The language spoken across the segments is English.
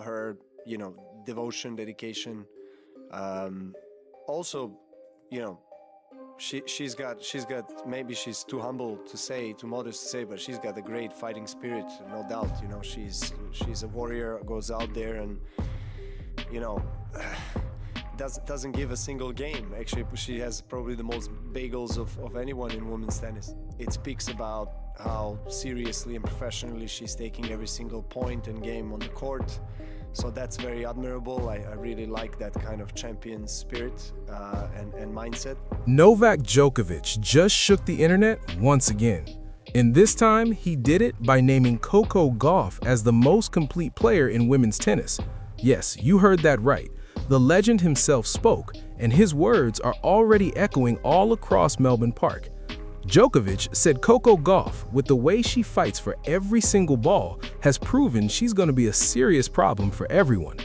her, devotion, dedication. Also, you know, she's got maybe she's too humble to say, too modest to say, but she's got a great fighting spirit, no doubt. She's a warrior, goes out there and doesn't give a single game. Actually, she has probably the most bagels of anyone in women's tennis. It speaks about how seriously and professionally she's taking every single point and game on the court. So that's very admirable. I really like that kind of champion spirit and mindset. Novak Djokovic just shook the internet once again. And this time, he did it by naming Coco Gauff as the most complete player in women's tennis. Yes, you heard that right. The legend himself spoke, and his words are already echoing all across Melbourne Park. Djokovic said Coco Gauff, with the way she fights for every single ball, has proven she's going to be a serious problem for everyone.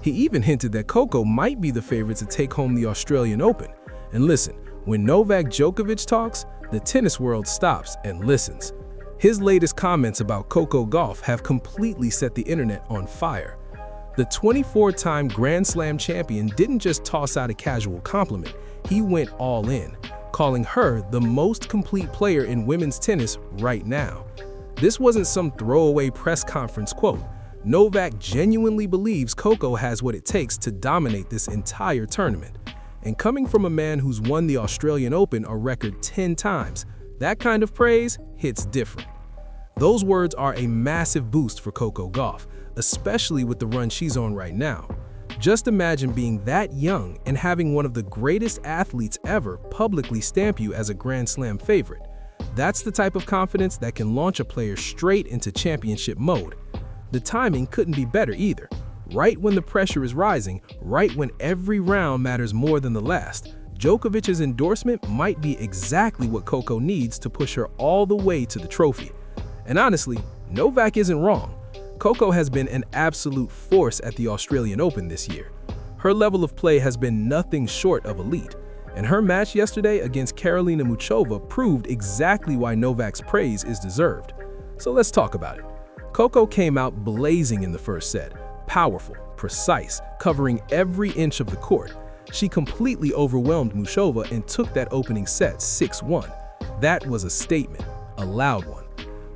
He even hinted that Coco might be the favorite to take home the Australian Open. And listen, when Novak Djokovic talks, the tennis world stops and listens. His latest comments about Coco Gauff have completely set the internet on fire. The 24-time Grand Slam champion didn't just toss out a casual compliment, he went all in, calling her the most complete player in women's tennis right now. This wasn't some throwaway press conference quote. Novak genuinely believes Coco has what it takes to dominate this entire tournament. And coming from a man who's won the Australian Open a record 10 times, that kind of praise hits different. Those words are a massive boost for Coco Gauff, especially with the run she's on right now. Just imagine being that young and having one of the greatest athletes ever publicly stamp you as a Grand Slam favorite. That's the type of confidence that can launch a player straight into championship mode. The timing couldn't be better either. Right when the pressure is rising, right when every round matters more than the last, Djokovic's endorsement might be exactly what Coco needs to push her all the way to the trophy. And honestly, Novak isn't wrong. Coco has been an absolute force at the Australian Open this year. Her level of play has been nothing short of elite, and her match yesterday against Karolina Muchova proved exactly why Novak's praise is deserved. So let's talk about it. Coco came out blazing in the first set, powerful, precise, covering every inch of the court. She completely overwhelmed Muchova and took that opening set 6-1. That was a statement, a loud one.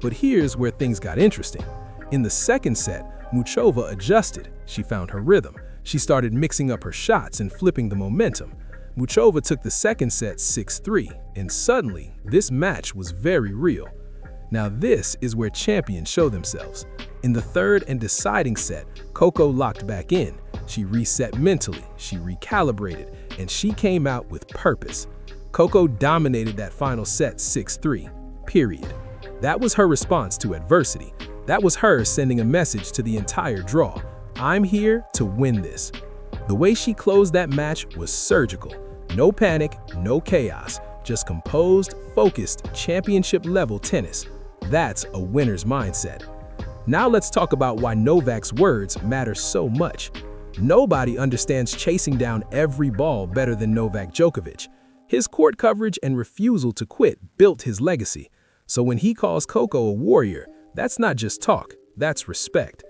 But here's where things got interesting. In the second set, Muchova adjusted. She found her rhythm. She started mixing up her shots and flipping the momentum. Muchova took the second set 6-3, and suddenly, this match was very real. Now this is where champions show themselves. In the third and deciding set, Coco locked back in. She reset mentally, she recalibrated, and she came out with purpose. Coco dominated that final set 6-3, period. That was her response to adversity. That was her sending a message to the entire draw. I'm here to win this. The way she closed that match was surgical. No panic, no chaos, just composed, focused, championship-level tennis. That's a winner's mindset. Now let's talk about why Novak's words matter so much. Nobody understands chasing down every ball better than Novak Djokovic. His court coverage and refusal to quit built his legacy. So when he calls Coco a warrior, that's not just talk, that's respect.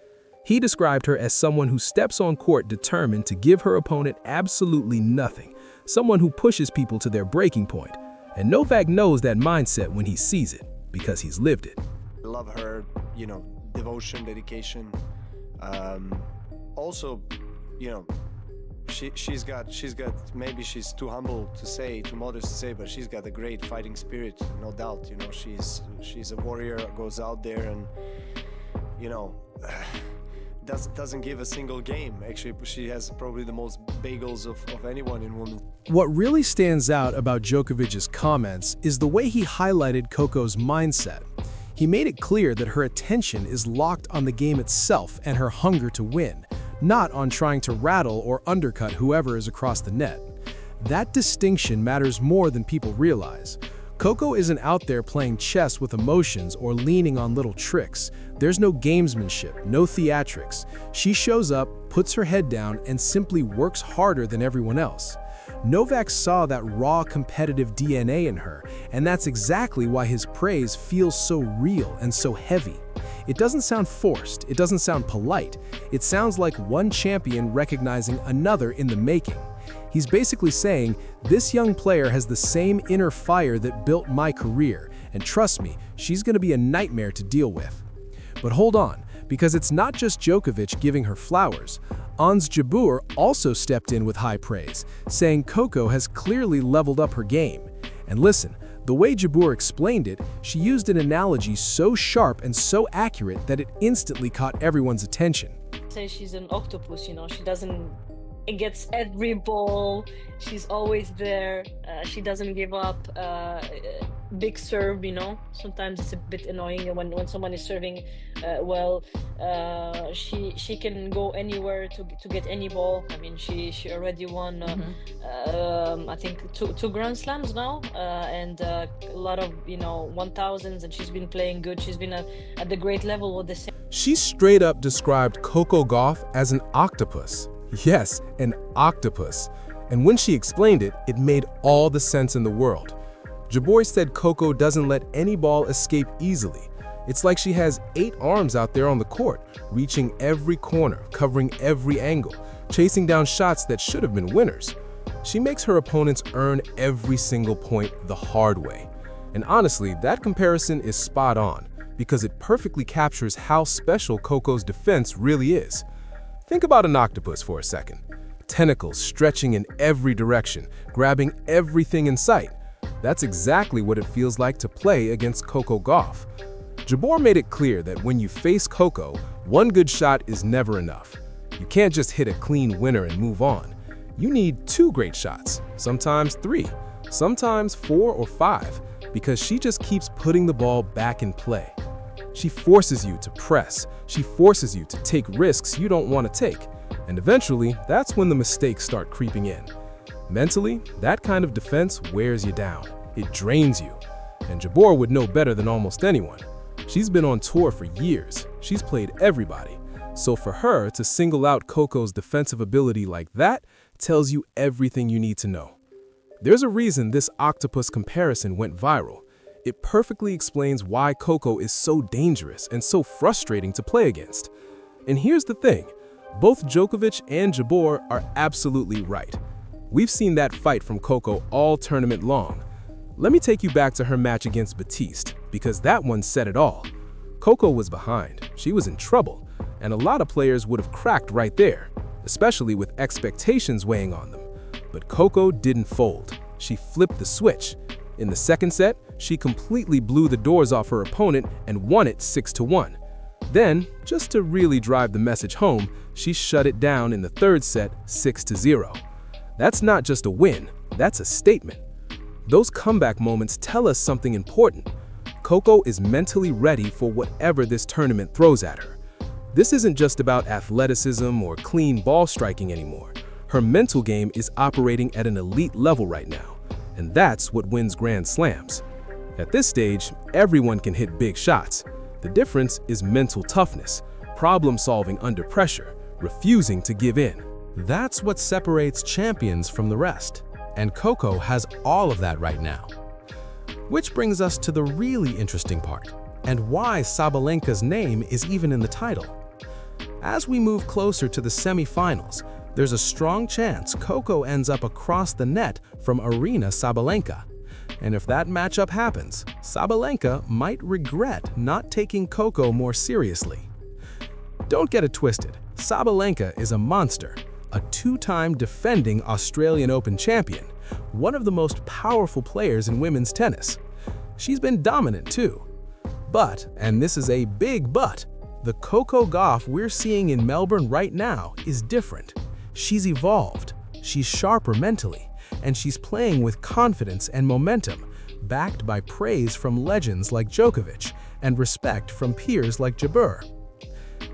He described her as someone who steps on court determined to give her opponent absolutely nothing, someone who pushes people to their breaking point. And Novak knows that mindset when he sees it, because he's lived it. I love her, devotion, dedication. Also, she's got maybe she's too humble to say, too modest to say, but she's got a great fighting spirit, no doubt. She's a warrior, goes out there and doesn't give a single game. Actually, she has probably the most bagels of anyone in women. What really stands out about Djokovic's comments is the way he highlighted Coco's mindset. He made it clear that her attention is locked on the game itself and her hunger to win, not on trying to rattle or undercut whoever is across the net. That distinction matters more than people realize. Coco isn't out there playing chess with emotions or leaning on little tricks. There's no gamesmanship, no theatrics. She shows up, puts her head down, and simply works harder than everyone else. Novak saw that raw competitive DNA in her, and that's exactly why his praise feels so real and so heavy. It doesn't sound forced, it doesn't sound polite. It sounds like one champion recognizing another in the making. He's basically saying, this young player has the same inner fire that built my career, and trust me, she's going to be a nightmare to deal with. But hold on, because it's not just Djokovic giving her flowers. Ons Jabeur also stepped in with high praise, saying Coco has clearly leveled up her game. And listen, the way Jabeur explained it, she used an analogy so sharp and so accurate that it instantly caught everyone's attention. Say she's an octopus, she doesn't. It gets every ball. She's always there. She doesn't give up. Big serve, Sometimes it's a bit annoying when someone is serving well. She can go anywhere to get any ball. I mean, she already won. I think two Grand Slams now, and a lot of 1000s. And she's been playing good. She's been at the great level with the same. She straight up described Coco Gauff as an octopus. Yes, an octopus. And when she explained it, it made all the sense in the world. Jabeur said Coco doesn't let any ball escape easily. It's like she has 8 arms out there on the court, reaching every corner, covering every angle, chasing down shots that should have been winners. She makes her opponents earn every single point the hard way. And honestly, that comparison is spot on, because it perfectly captures how special Coco's defense really is. Think about an octopus for a second. Tentacles stretching in every direction, grabbing everything in sight. That's exactly what it feels like to play against Coco Gauff. Jabeur made it clear that when you face Coco, one good shot is never enough. You can't just hit a clean winner and move on. You need 2 great shots, sometimes 3, sometimes 4 or 5, because she just keeps putting the ball back in play. She forces you to press. She forces you to take risks you don't want to take. And eventually, that's when the mistakes start creeping in. Mentally, that kind of defense wears you down. It drains you. And Jabeur would know better than almost anyone. She's been on tour for years. She's played everybody. So for her to single out Coco's defensive ability like that tells you everything you need to know. There's a reason this octopus comparison went viral. It perfectly explains why Coco is so dangerous and so frustrating to play against. And here's the thing, both Djokovic and Jabeur are absolutely right. We've seen that fight from Coco all tournament long. Let me take you back to her match against Batiste, because that one said it all. Coco was behind, she was in trouble, and a lot of players would have cracked right there, especially with expectations weighing on them. But Coco didn't fold. She flipped the switch. In the second set, she completely blew the doors off her opponent and won it 6-1. Then, just to really drive the message home, she shut it down in the third set 6-0. That's not just a win, that's a statement. Those comeback moments tell us something important. Coco is mentally ready for whatever this tournament throws at her. This isn't just about athleticism or clean ball striking anymore. Her mental game is operating at an elite level right now. And that's what wins Grand Slams. At this stage, everyone can hit big shots. The difference is mental toughness, problem solving under pressure, refusing to give in. That's what separates champions from the rest. And Coco has all of that right now. Which brings us to the really interesting part, and why Sabalenka's name is even in the title. As we move closer to the semifinals, there's a strong chance Coco ends up across the net from Arena Sabalenka. And if that matchup happens, Sabalenka might regret not taking Coco more seriously. Don't get it twisted, Sabalenka is a monster, a 2-time defending Australian Open champion, one of the most powerful players in women's tennis. She's been dominant too. But, and this is a big but, the Coco Gauff we're seeing in Melbourne right now is different. She's evolved, she's sharper mentally, and she's playing with confidence and momentum, backed by praise from legends like Djokovic and respect from peers like Jabeur.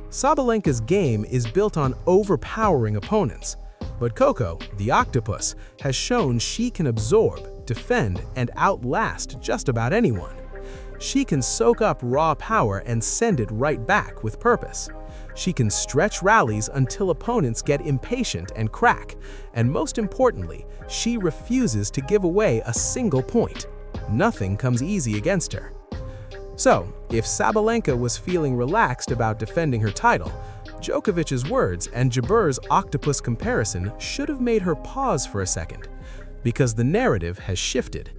Sabalenka's game is built on overpowering opponents, but Coco, the octopus, has shown she can absorb, defend, and outlast just about anyone. She can soak up raw power and send it right back with purpose. She can stretch rallies until opponents get impatient and crack, and most importantly, she refuses to give away a single point. Nothing comes easy against her. So, if Sabalenka was feeling relaxed about defending her title, Djokovic's words and Jaber's octopus comparison should have made her pause for a second, because the narrative has shifted.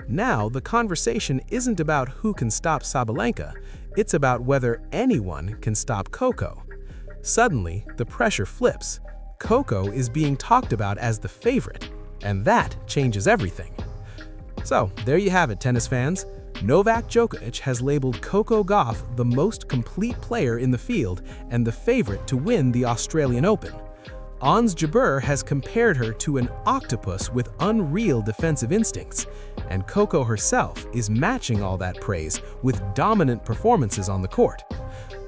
Now, the conversation isn't about who can stop Sabalenka, it's about whether anyone can stop Coco. Suddenly, the pressure flips. Coco is being talked about as the favorite, and that changes everything. So, there you have it, tennis fans. Novak Djokovic has labeled Coco Gauff the most complete player in the field and the favorite to win the Australian Open. Ons Jabeur has compared her to an octopus with unreal defensive instincts, and Coco herself is matching all that praise with dominant performances on the court.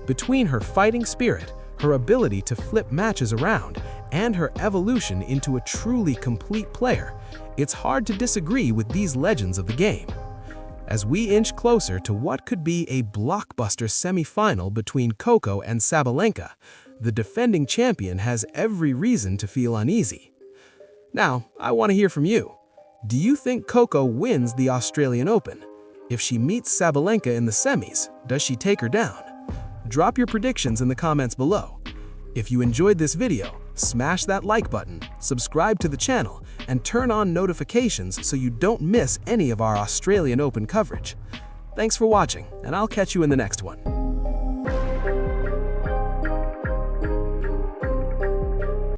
Between her fighting spirit, her ability to flip matches around, and her evolution into a truly complete player, it's hard to disagree with these legends of the game. As we inch closer to what could be a blockbuster semifinal between Coco and Sabalenka, the defending champion has every reason to feel uneasy. Now, I want to hear from you. Do you think Coco wins the Australian Open? If she meets Sabalenka in the semis, does she take her down? Drop your predictions in the comments below. If you enjoyed this video, smash that like button, subscribe to the channel, and turn on notifications so you don't miss any of our Australian Open coverage. Thanks for watching, and I'll catch you in the next one.